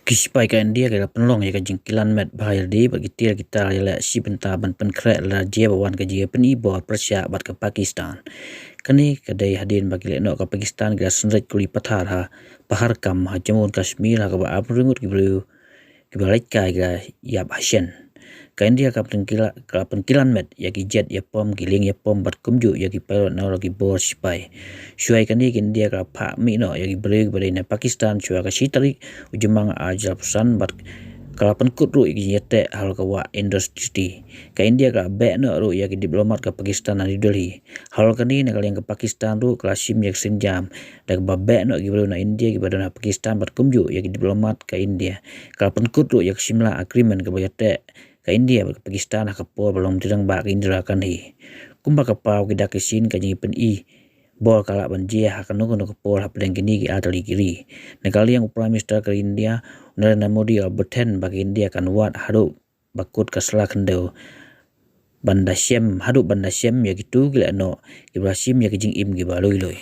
Kispai ka India ka penlong ya ka jingkilan met bahaya di bagi tir kita ya si benta ban pen krek la dia bawan ka dia pen ibor Persia bat ke Pakistan. Kani kadai hadin bagi lekno ka Pakistan ga senret kuli pathar ha pahar kam ha Jammu Kashmir ha ka ba apringut ki belu ki balai kai ga yap hashen. Ka India ka penkilan met ya ki jet ya pom giling ya pom bat kumju ya ki pilot na ki bor sipai. Syuai kani ki India ka pa mi no ya ki belu badai na Pakistan syua ka sitari ujumang ajal pesan bat kalapan kutru iki yete hal ka wa industri ka India ka be no ru ya ki diplomat ka Pakistan na New Delhi hal kani na kalian ka Pakistan ru klasim yak senjam dak ba be no ki na India ki badana Pakistan bat kumju ya ki diplomat ka India kalapan kutru yak simla agreement ka yete ka India ka Pakistan ka por belum tidang ba ka Indra kan hi kumba ka pau ki dak sin ka jingi pen i bol kala banjia hakanu kono kapol hapdeng kini ki atali kiri negali yang Prime Minister ke India Narendra Modi berten bagi India kan wat haru bakut kasla kendo bandasiem haru bandasiem ya gitu gila no Ibrahim ya kijing im gibaloi loi.